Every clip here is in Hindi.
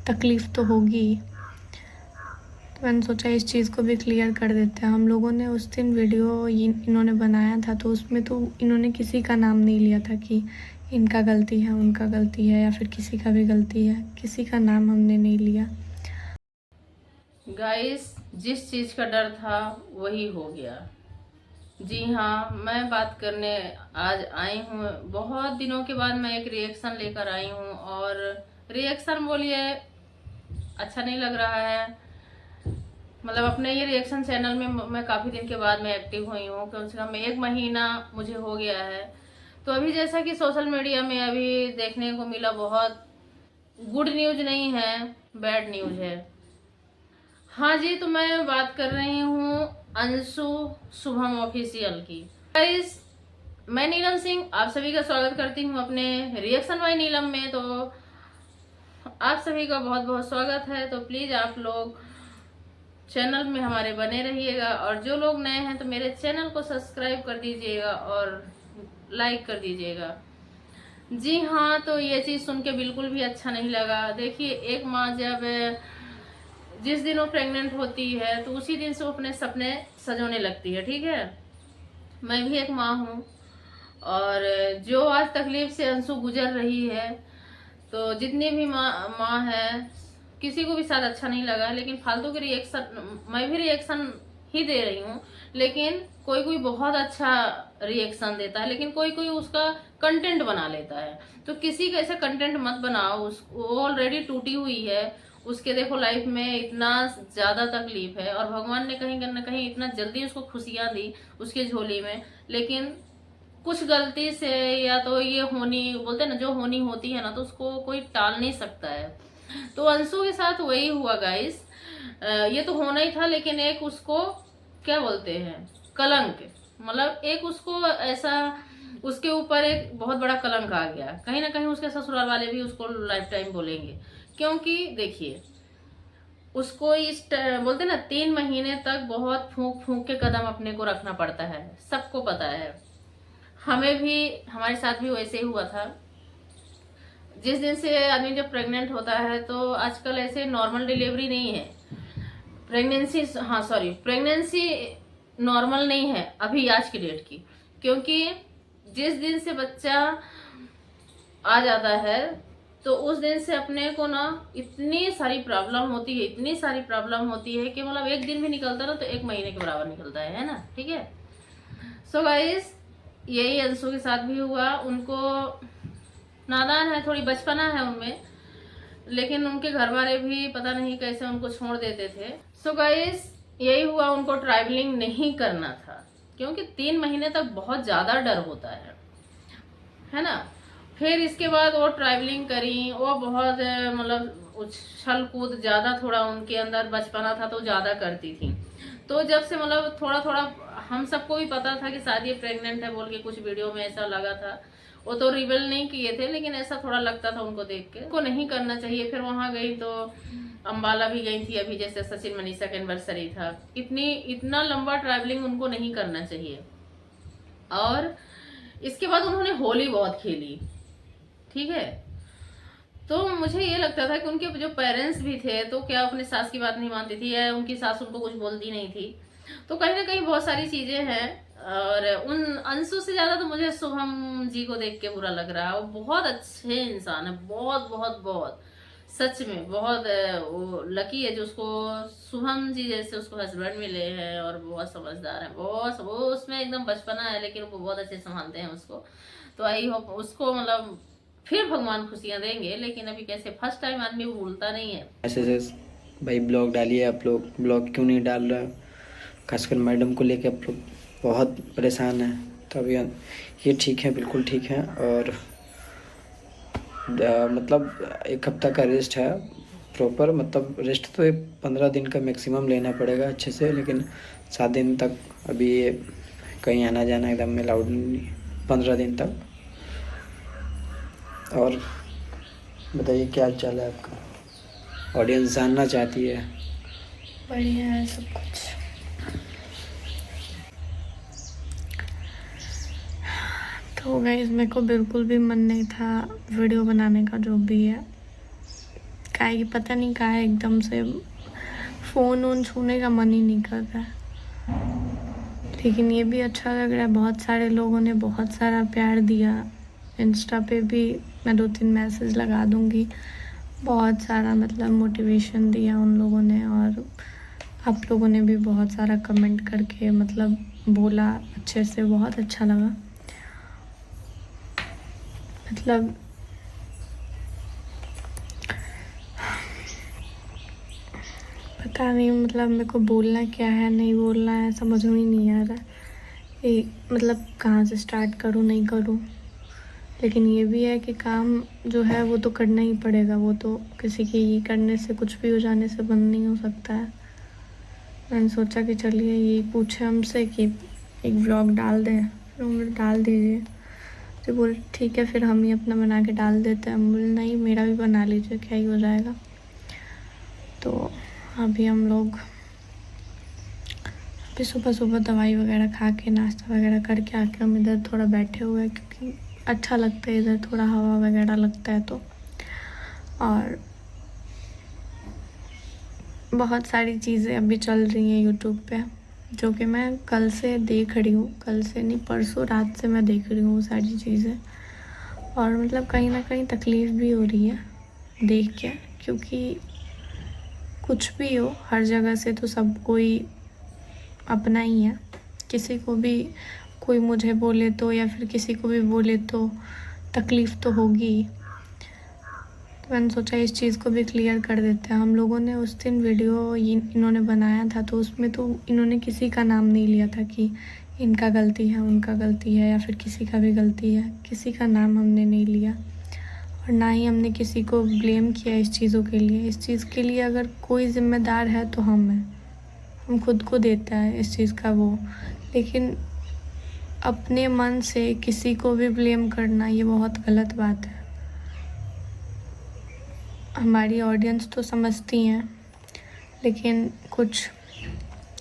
तकलीफ़ तो होगी। तो मैंने सोचा इस चीज़ को भी क्लियर कर देते हैं। हम लोगों ने उस दिन वीडियो इन्होंने बनाया था, तो उसमें तो इन्होंने किसी का नाम नहीं लिया था कि इनका गलती है, उनका गलती है, या फिर किसी का भी गलती है। किसी का नाम हमने नहीं लिया। गाइस, जिस चीज़ का डर था वही हो गया। जी हाँ, मैं बात करने आज आई हूँ। बहुत दिनों के बाद मैं एक रिएक्शन लेकर आई हूँ, और रिएक्शन बोलिए अच्छा नहीं लग रहा है। मतलब अपने ये रिएक्शन चैनल में मैं काफ़ी दिन के बाद मैं एक्टिव हुई हूँ, कम से कम 1 महीना मुझे हो गया है। तो अभी जैसा कि सोशल मीडिया में अभी देखने को मिला, बहुत गुड न्यूज नहीं है, बैड न्यूज है। हाँ जी, तो मैं बात कर रही हूँ अंशु शुभम ऑफिशियल की। गाइस, मैं नीलम सिंह आप सभी का स्वागत करती हूँ अपने रिएक्शन बाय नीलम में। तो आप सभी का बहुत बहुत स्वागत है। तो प्लीज़ आप लोग चैनल में हमारे बने रहिएगा, और जो लोग नए हैं तो मेरे चैनल को सब्सक्राइब कर दीजिएगा और लाइक कर दीजिएगा। जी हाँ, तो ये चीज़ सुन के बिल्कुल भी अच्छा नहीं लगा। देखिए, एक माँ जब जिस दिन वो प्रेग्नेंट होती है तो उसी दिन से वो अपने सपने सजोने लगती है, ठीक है। मैं भी एक माँ हूँ, और जो आज तकलीफ से अंशु गुजर रही है, तो जितनी भी माँ है, किसी को भी शायद अच्छा नहीं लगा, लेकिन फालतू के रिएक्शन, मैं भी रिएक्शन ही दे रही हूँ, लेकिन कोई कोई बहुत अच्छा रिएक्शन देता है, लेकिन कोई कोई उसका कंटेंट बना लेता है। तो किसी का ऐसा कंटेंट मत बनाओ। वो ऑलरेडी टूटी हुई है, उसके देखो लाइफ में इतना ज्यादा तकलीफ है, और भगवान ने कहीं न कहीं इतना जल्दी उसको खुशियां दी उसके झोली में, लेकिन कुछ गलती से, या तो ये होनी बोलते हैं ना, जो होनी होती है ना, तो उसको कोई टाल नहीं सकता है। तो अंशु के साथ वही हुआ गाइस। ये तो होना ही था, लेकिन एक उसको क्या बोलते हैं, कलंक, मतलब एक उसको ऐसा, उसके ऊपर एक बहुत बड़ा कलंक आ गया। कहीं ना कहीं उसके ससुराल वाले भी उसको लाइफ टाइम बोलेंगे, क्योंकि देखिए उसको इस बोलते ना 3 महीने तक बहुत फूंक फूंक के कदम अपने को रखना पड़ता है, सबको पता है। हमें भी, हमारे साथ भी वैसे ही हुआ था। जिस दिन से आदमी जब प्रेग्नेंट होता है, तो आजकल ऐसे नॉर्मल डिलीवरी नहीं है, प्रेगनेंसी, हाँ सॉरी, प्रेगनेंसी नॉर्मल नहीं है अभी आज की डेट की। क्योंकि जिस दिन से बच्चा आ जाता है, तो उस दिन से अपने को ना इतनी सारी प्रॉब्लम होती है, इतनी सारी प्रॉब्लम होती है कि मतलब एक दिन भी निकलता ना तो 1 महीने के बराबर निकलता है ना, ठीक है। सो गाइस, यही अंशु के साथ भी हुआ। उनको नादान है, थोड़ी बचपना है उनमें, लेकिन उनके घर वाले भी पता नहीं कैसे उनको छोड़ देते थे। सो गाइस, यही हुआ, उनको ट्रैवलिंग नहीं करना था, क्योंकि 3 महीने तक बहुत ज्यादा डर होता है ना। फिर इसके बाद वो ट्रैवलिंग करी, वो बहुत मतलब उछल कूद ज्यादा, थोड़ा उनके अंदर बचपना था तो ज्यादा करती थी। तो जब से मतलब थोड़ा थोड़ा, हम सबको भी पता था कि शायद ये प्रेग्नेंट है बोल के, कुछ वीडियो में ऐसा लगा था। वो तो रिवील नहीं किए थे, लेकिन ऐसा थोड़ा लगता था उनको देख के। उनको नहीं करना चाहिए। फिर वहां गई तो अम्बाला भी गई थी, अभी जैसे सचिन मनीषा का एनिवर्सरी था। इतना लंबा ट्रैवलिंग उनको नहीं करना चाहिए। और इसके बाद उन्होंने होली बहुत खेली, ठीक है। तो मुझे ये लगता था कि उनके जो पेरेंट्स भी थे, तो क्या अपने सास की बात नहीं मानती थी, या उनकी सास उनको कुछ बोलती नहीं थी। तो कहीं ना कहीं बहुत सारी चीजें हैं। और उन अंशु से ज्यादा तो मुझे शुभम जी को देख के बुरा लग रहा है। वो बहुत अच्छे इंसान है, बहुत बहुत बहुत, सच में बहुत वो लकी है जो उसको शुभम जी जैसे उसको हस्बैंड मिले हैं, और बहुत समझदार है, बहुत, वो उसमें एकदम बचपना है, लेकिन वो बहुत अच्छे संभालते हैं उसको। तो आई होप उसको मतलब फिर भगवान खुशियां देंगे, लेकिन अभी कैसे फर्स्ट टाइम आदमी भूलता नहीं है। मैसेजेस, भाई ब्लॉग डालिए, आप लोग ब्लॉग क्यों नहीं डाल रहे? खासकर मैडम को लेके आप लोग बहुत परेशान हैं। तो अभी ये ठीक है, बिल्कुल ठीक है। और मतलब 1 हफ्ता का रेस्ट है प्रॉपर, मतलब रेस्ट तो 15 दिन का मैक्सिमम लेना पड़ेगा अच्छे से, लेकिन 7 दिन तक अभी ये कहीं आना जाना एकदम में अलाउड नहीं, 15 दिन तक। और बताइए क्या चल रहा है आपका? ऑडियंस जानना चाहती है। बढ़िया है सब कुछ। तो गाइस, मेरे को बिल्कुल भी मन नहीं था वीडियो बनाने का, जो भी है। काहे की पता नहीं काहे एकदम से फ़ोन वोन छूने का मन ही नहीं कर रहा है। लेकिन ये भी अच्छा लग रहा है, बहुत सारे लोगों ने बहुत सारा प्यार दिया। इंस्टा पे भी मैं 2-3 मैसेज लगा दूँगी, बहुत सारा मतलब मोटिवेशन दिया उन लोगों ने, और आप लोगों ने भी बहुत सारा कमेंट करके मतलब बोला अच्छे से, बहुत अच्छा लगा। मतलब पता नहीं, मतलब मेरे को बोलना क्या है नहीं बोलना है समझ में ही नहीं आ रहा है। मतलब कहाँ से स्टार्ट करूँ नहीं करूँ। लेकिन ये भी है कि काम जो है वो तो करना ही पड़ेगा, वो तो किसी के ये करने से, कुछ भी हो जाने से बंद नहीं हो सकता है। मैंने सोचा कि चलिए ये पूछे हमसे कि एक व्लॉग डाल दें, फिर उन्होंने डाल दीजिए। तो बोले ठीक है, फिर हम ही अपना बना के डाल देते हैं। बोले नहीं, मेरा भी बना लीजिए, क्या ही हो जाएगा। तो अभी हम लोग अभी सुबह दवाई वगैरह खा के नाश्ता वगैरह करके आके हम इधर थोड़ा बैठे हुए हैं, क्योंकि अच्छा लगता है इधर, थोड़ा हवा वगैरह लगता है तो। और बहुत सारी चीज़ें अभी चल रही हैं यूट्यूब पे, जो कि मैं कल से देख रही हूँ, कल से नहीं परसों रात से मैं देख रही हूँ वो सारी चीज़ें। और मतलब कहीं ना कहीं तकलीफ़ भी हो रही है देख के, क्योंकि कुछ भी हो हर जगह से तो सब कोई अपना ही है। किसी को भी कोई मुझे बोले तो, या फिर किसी को भी बोले तो तकलीफ़ तो होगी। तो मैंने सोचा इस चीज़ को भी क्लियर कर देते हैं। हम लोगों ने उस दिन वीडियो इन्होंने बनाया था, तो उसमें तो इन्होंने किसी का नाम नहीं लिया था कि इनका गलती है, उनका गलती है, या फिर किसी का भी गलती है। किसी का नाम हमने नहीं लिया, और ना ही हमने किसी को ब्लेम किया इस चीज़ों के लिए। इस चीज़ के लिए अगर कोई ज़िम्मेदार है तो हम हैं, हम खुद को देता है इस चीज़ का वो। लेकिन अपने मन से किसी को भी ब्लेम करना ये बहुत गलत बात है। हमारी ऑडियंस तो समझती हैं, लेकिन कुछ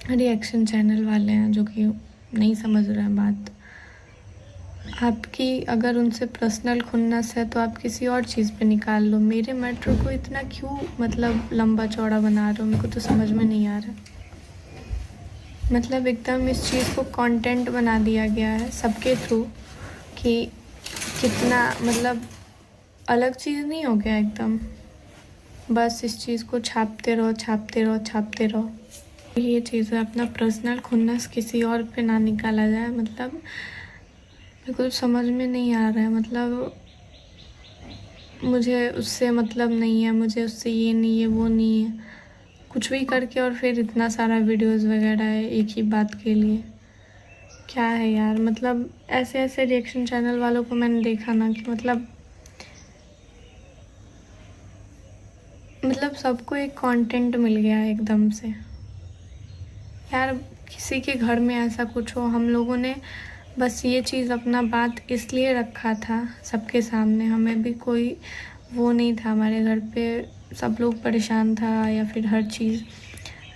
रिएक्शन चैनल वाले हैं जो कि नहीं समझ रहे हैं बात। आपकी अगर उनसे पर्सनल खुन्नस है तो आप किसी और चीज़ पे निकाल लो। मेरे मैटर को इतना क्यों मतलब लंबा चौड़ा बना रहे हो, मेरे को तो समझ में नहीं आ रहा। मतलब एकदम इस चीज़ को कंटेंट बना दिया गया है सबके थ्रू, कि कितना मतलब अलग चीज़ नहीं हो गया एकदम। बस इस चीज़ को छापते रहो, छापते रहो, छापते रहो। ये चीज़ है, अपना पर्सनल खुन्नस किसी और पे ना निकाला जाए। मतलब मेरे को समझ में नहीं आ रहा है। मतलब मुझे उससे मतलब नहीं है, मुझे उससे ये नहीं है, वो नहीं है, कुछ भी करके, और फिर इतना सारा वीडियोस वगैरह है एक ही बात के लिए। क्या है यार, मतलब ऐसे ऐसे रिएक्शन चैनल वालों को मैंने देखा ना कि मतलब सबको एक कंटेंट मिल गया है एकदम से। यार किसी के घर में ऐसा कुछ हो, हम लोगों ने बस ये चीज़ अपना बात इसलिए रखा था सबके सामने। हमें भी कोई वो नहीं था, हमारे घर पे सब लोग परेशान था, या फिर हर चीज़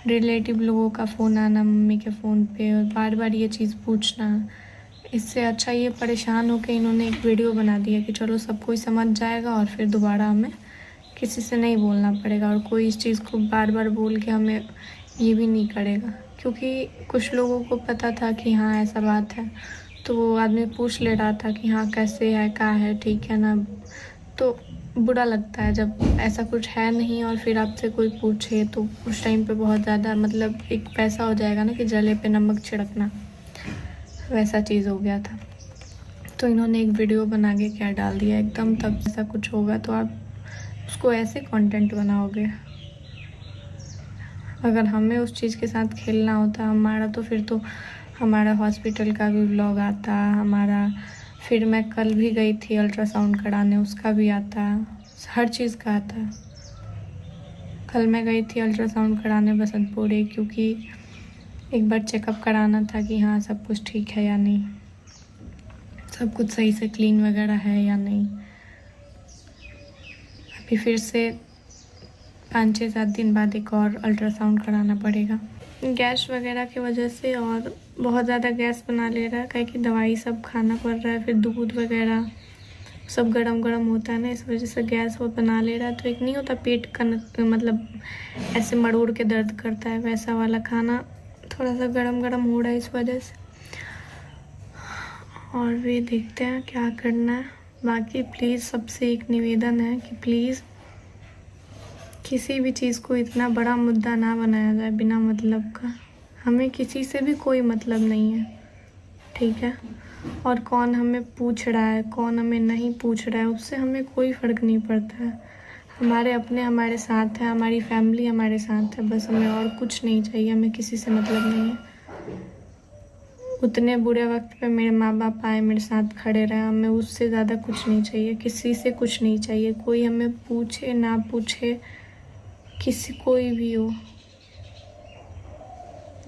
रिलेटिव लोगों का फ़ोन आना मम्मी के फ़ोन पे, और बार बार ये चीज़ पूछना। इससे अच्छा ये परेशान होकर इन्होंने एक वीडियो बना दिया कि चलो सब कोई समझ जाएगा, और फिर दोबारा हमें किसी से नहीं बोलना पड़ेगा, और कोई इस चीज़ को बार बार बोल के हमें ये भी नहीं करेगा। क्योंकि कुछ लोगों को पता था कि हाँ ऐसा बात है, तो वो आदमी पूछ ले रहा था कि हाँ कैसे है, क्या है, ठीक है ना। तो बुरा लगता है जब ऐसा कुछ है नहीं और फिर आपसे कोई पूछे, तो उस टाइम पे बहुत ज़्यादा मतलब एक पैसा हो जाएगा ना कि जले पे नमक छिड़कना, वैसा चीज़ हो गया था। तो इन्होंने एक वीडियो बना के क्या डाल दिया एकदम। तब ऐसा कुछ होगा तो आप उसको ऐसे कंटेंट बनाओगे। अगर हमें उस चीज़ के साथ खेलना होता हमारा, तो फिर तो हमारा हॉस्पिटल का भी व्लॉग आता, हमारा फिर मैं कल भी गई थी अल्ट्रासाउंड कराने, उसका भी आता, हर चीज़ का आता। कल मैं गई थी अल्ट्रासाउंड कराने बसंतपुर, क्योंकि एक बार चेकअप कराना था कि हाँ सब कुछ ठीक है या नहीं, सब कुछ सही से क्लीन वगैरह है या नहीं। अभी फिर से 5-6-7 दिन बाद एक और अल्ट्रासाउंड कराना पड़ेगा। गैस वगैरह की वजह से, और बहुत ज़्यादा गैस बना ले रहा है, कहीं की दवाई सब खाना पड़ रहा है, फिर दूध वगैरह सब गरम गरम होता है ना, इस वजह से गैस वो बना ले रहा है। तो एक नहीं होता पेट का मतलब ऐसे मरोड़ के दर्द करता है, वैसा वाला खाना थोड़ा सा गरम गरम हो रहा है इस वजह से। और वे देखते हैं क्या करना है। बाकी प्लीज़ सबसे एक निवेदन है कि प्लीज़ किसी भी चीज़ को इतना बड़ा मुद्दा ना बनाया जाए बिना मतलब का। हमें किसी से भी कोई मतलब नहीं है, ठीक है। और कौन हमें पूछ रहा है, कौन हमें नहीं पूछ रहा है, उससे हमें कोई फ़र्क नहीं पड़ता है। हमारे अपने हमारे साथ हैं, हमारी फैमिली हमारे साथ है, बस हमें और कुछ नहीं चाहिए, हमें किसी से मतलब नहीं है। उतने बुरे वक्त पे मेरे माँ बाप आए, मेरे साथ खड़े रहे, हमें उससे ज़्यादा कुछ नहीं चाहिए, किसी से कुछ नहीं चाहिए। कोई हमें पूछे ना पूछे, किसी कोई भी हो,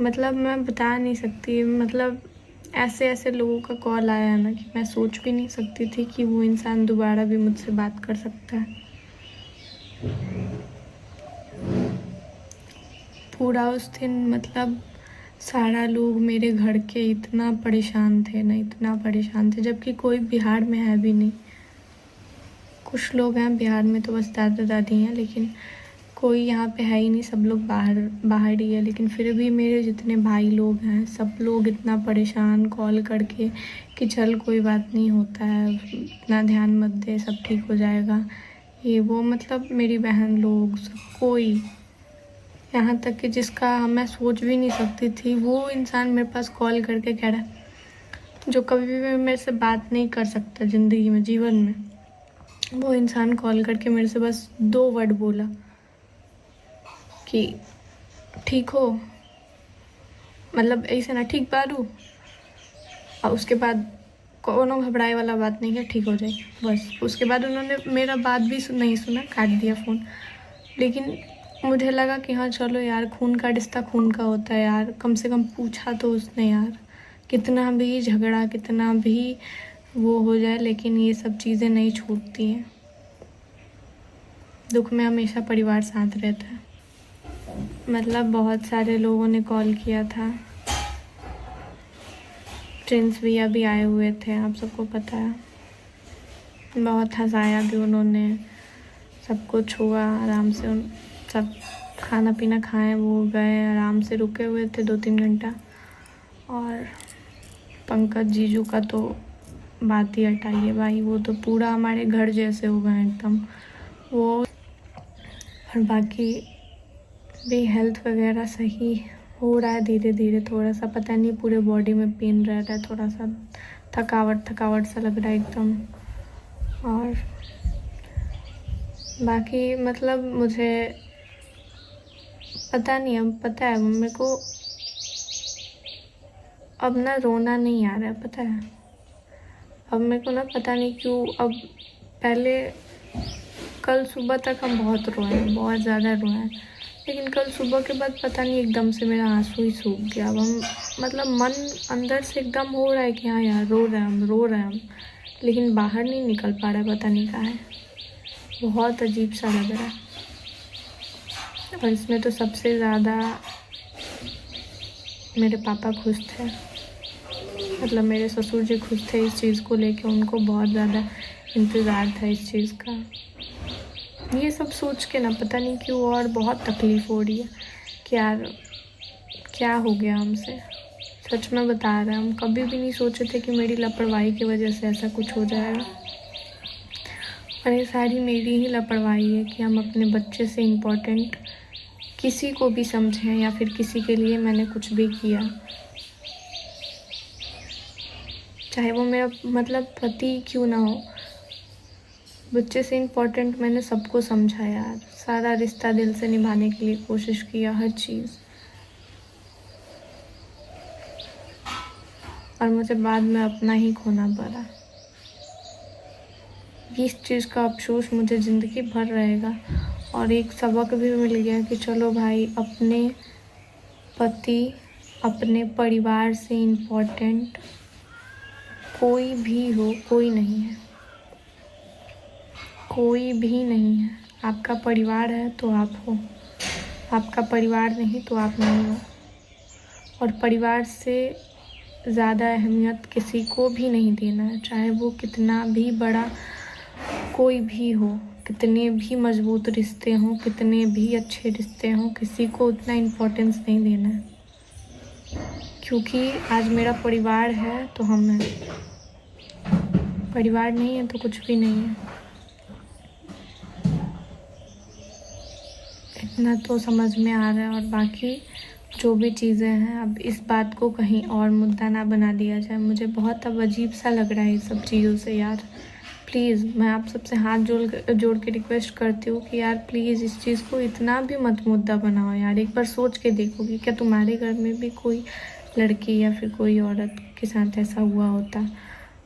मतलब मैं बता नहीं सकती। मतलब ऐसे ऐसे लोगों का कॉल आया है ना कि मैं सोच भी नहीं सकती थी कि वो इंसान दोबारा भी मुझसे बात कर सकता है। पूरा उस दिन मतलब सारा लोग मेरे घर के इतना परेशान थे ना, इतना परेशान थे, जबकि कोई बिहार में है भी नहीं। कुछ लोग हैं बिहार में, तो बस दादा दादी हैं, लेकिन कोई यहाँ पे है ही नहीं, सब लोग बाहर ही है। लेकिन फिर भी मेरे जितने भाई लोग हैं सब लोग इतना परेशान कॉल करके कि चल कोई बात नहीं, होता है, इतना ध्यान मत दे, सब ठीक हो जाएगा, ये वो। मतलब मेरी बहन लोग सब, कोई, यहाँ तक कि जिसका मैं सोच भी नहीं सकती थी वो इंसान मेरे पास कॉल करके कह रहा है, जो कभी भी मेरे से बात नहीं कर सकता ज़िंदगी में, जीवन में, वो इंसान कॉल करके मेरे से बस 2 वर्ड बोला कि ठीक हो, मतलब ऐसे ना, ठीक बारू। और उसके बाद कोनो घबराए वाला बात नहीं है, ठीक हो जाए बस। उसके बाद उन्होंने मेरा बात भी नहीं सुना, काट दिया फ़ोन। लेकिन मुझे लगा कि हाँ चलो यार, खून का रिश्ता खून का होता है यार, कम से कम पूछा तो उसने यार। कितना भी झगड़ा, कितना भी वो हो जाए, लेकिन ये सब चीज़ें नहीं छूटती हैं। दुख में हमेशा परिवार साथ रहता है। मतलब बहुत सारे लोगों ने कॉल किया था, प्रिंस भैया भी आए हुए थे, आप सबको पता है। बहुत हंसाया भी उन्होंने, सबको छुआ आराम से, उन सब खाना पीना खाए, वो गए, आराम से रुके हुए थे 2-3 घंटा। और पंकज जीजू का तो बात ही हटाइए भाई, वो तो पूरा हमारे घर जैसे हो गए एकदम वो। और बाकी भी हेल्थ वगैरह सही हो रहा है धीरे धीरे। थोड़ा सा पता नहीं, पूरे बॉडी में पेन रह रहा है, थोड़ा सा थकावट सा लग रहा है एकदम। और बाकी मतलब मुझे पता नहीं, अब पता है मेरे को अब ना रोना नहीं आ रहा है, पता है। अब मेरे को ना पता नहीं क्यों, अब पहले कल सुबह तक हम बहुत रोए हैं, बहुत ज़्यादा रोए हैं, लेकिन कल सुबह के बाद पता नहीं एकदम से मेरा आंसू ही सूख गया। अब हम मतलब मन अंदर से एकदम हो रहा है कि हाँ यार रो रहे हैं हम, लेकिन बाहर नहीं निकल पा रहा है, पता नहीं कहाँ है, बहुत अजीब सा लग रहा है। और इसमें तो सबसे ज़्यादा मेरे पापा खुश थे, मतलब मेरे ससुर जी खुश थे इस चीज़ को लेके, उनको बहुत ज़्यादा इंतज़ार था इस चीज़ का। ये सब सोच के ना पता नहीं क्यों और बहुत तकलीफ़ हो रही है कि यार क्या हो गया हमसे। सच में बता रहे हैं, हम कभी भी नहीं सोचे थे कि मेरी लापरवाही की वजह से ऐसा कुछ हो जाएगा। और ये सारी मेरी ही लापरवाही है कि हम अपने बच्चे से इम्पोर्टेंट किसी को भी समझें, या फिर किसी के लिए मैंने कुछ भी किया, चाहे वो मेरा मतलब पति क्यों ना हो, बच्चे से इम्पोर्टेंट मैंने सबको समझा यार। सारा रिश्ता दिल से निभाने के लिए कोशिश किया, हर चीज़। और मुझे बाद में अपना ही खोना पड़ा। इस चीज़ का अफसोस मुझे ज़िंदगी भर रहेगा। और एक सबक भी मिल गया कि चलो भाई, अपने पति, अपने परिवार से इम्पोर्टेंट कोई भी हो, कोई नहीं है, कोई भी नहीं है। आपका परिवार है तो आप हो, आपका परिवार नहीं तो आप नहीं हो। और परिवार से ज़्यादा अहमियत किसी को भी नहीं देना है, चाहे वो कितना भी बड़ा कोई भी हो, कितने भी मजबूत रिश्ते हों, कितने भी अच्छे रिश्ते हों, किसी को उतना इम्पोर्टेंस नहीं देना है, क्योंकि आज मेरा परिवार है तो हम हैं, परिवार नहीं है तो कुछ भी नहीं है। इतना तो समझ में आ रहा है, और बाकी जो भी चीज़ें हैं, अब इस बात को कहीं और मुद्दा ना बना दिया जाए। मुझे बहुत अब अजीब सा लग रहा है इस सब चीज़ों से यार। प्लीज़ मैं आप सबसे हाथ जोड़ के रिक्वेस्ट करती हूँ कि यार प्लीज़ इस चीज़ को इतना भी मत मुद्दा बनाओ यार। एक बार सोच के देखो कि क्या तुम्हारे घर में भी कोई लड़की या फिर कोई औरत के साथ ऐसा हुआ होता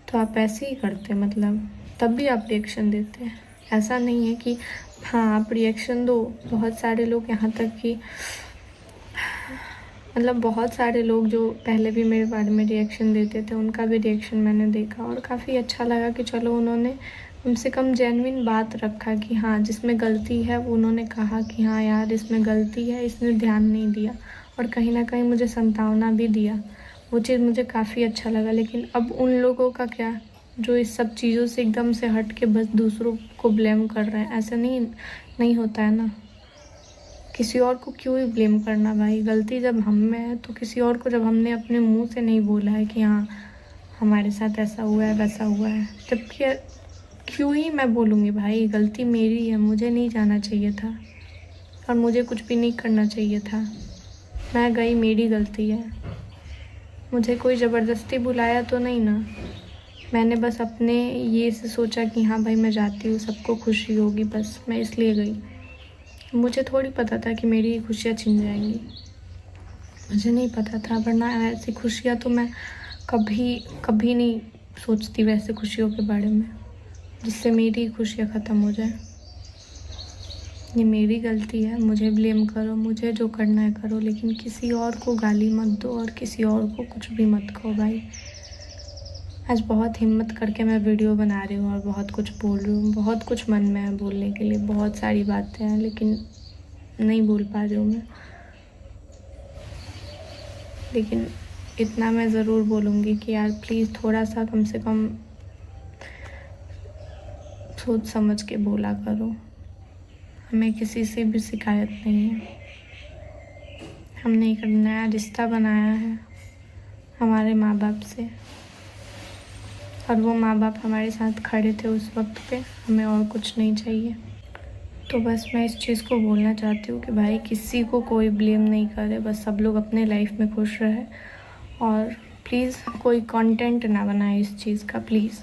तो आप ऐसे ही करते, मतलब तब भी आप रिएक्शन देते। ऐसा नहीं है कि हाँ आप रिएक्शन दो, बहुत सारे लोग यहाँ तक कि मतलब बहुत सारे लोग जो पहले भी मेरे बारे में रिएक्शन देते थे उनका भी रिएक्शन मैंने देखा और काफ़ी अच्छा लगा कि चलो उन्होंने कम से कम जेन्युइन बात रखा कि हाँ जिसमें गलती है वो उन्होंने कहा कि हाँ यार इसमें गलती है, इसने ध्यान नहीं दिया और कहीं ना कहीं मुझे सांत्वना भी दिया। वो चीज़ मुझे काफ़ी अच्छा लगा। लेकिन अब उन लोगों का क्या जो इस सब चीज़ों से एकदम से हट के बस दूसरों को ब्लेम कर रहे हैं। ऐसा नहीं होता है ना। किसी और को क्यों ही ब्लेम करना भाई। गलती जब हम में है तो किसी और को जब हमने अपने मुंह से नहीं बोला है कि हाँ हमारे साथ ऐसा हुआ है वैसा हुआ है, तब क्यों ही मैं बोलूँगी भाई। गलती मेरी है, मुझे नहीं जाना चाहिए था और मुझे कुछ भी नहीं करना चाहिए था। मैं गई, मेरी गलती है। मुझे कोई ज़बरदस्ती बुलाया तो नहीं ना। मैंने बस अपने ये से सोचा कि हाँ भाई मैं जाती हूँ, सबको खुशी होगी, बस मैं इसलिए गई। मुझे थोड़ी पता था कि मेरी खुशियाँ छिन जाएंगी, मुझे नहीं पता था। वरना ऐसी खुशियाँ तो मैं कभी नहीं सोचती वैसे खुशियों के बारे में जिससे मेरी खुशियाँ ख़त्म हो जाए। ये मेरी गलती है, मुझे ब्लेम करो, मुझे जो करना है करो, लेकिन किसी और को गाली मत दो और किसी और को कुछ भी मत कहो भाई। आज बहुत हिम्मत करके मैं वीडियो बना रही हूँ और बहुत कुछ बोल रही हूँ। बहुत कुछ मन में है बोलने के लिए, बहुत सारी बातें हैं, लेकिन नहीं बोल पा रही हूँ मैं। लेकिन इतना मैं ज़रूर बोलूँगी कि यार प्लीज़ थोड़ा सा कम से कम सोच समझ के बोला करो। हमें किसी से भी शिकायत नहीं है। हमने एक नया रिश्ता बनाया है हमारे माँ बाप से, और वो माँ बाप हमारे साथ खड़े थे उस वक्त पे। हमें और कुछ नहीं चाहिए। तो बस मैं इस चीज़ को बोलना चाहती हूँ कि भाई किसी को कोई ब्लेम नहीं करे, बस सब लोग अपने लाइफ में खुश रहे और प्लीज़ कोई कंटेंट ना बनाए इस चीज़ का, प्लीज़।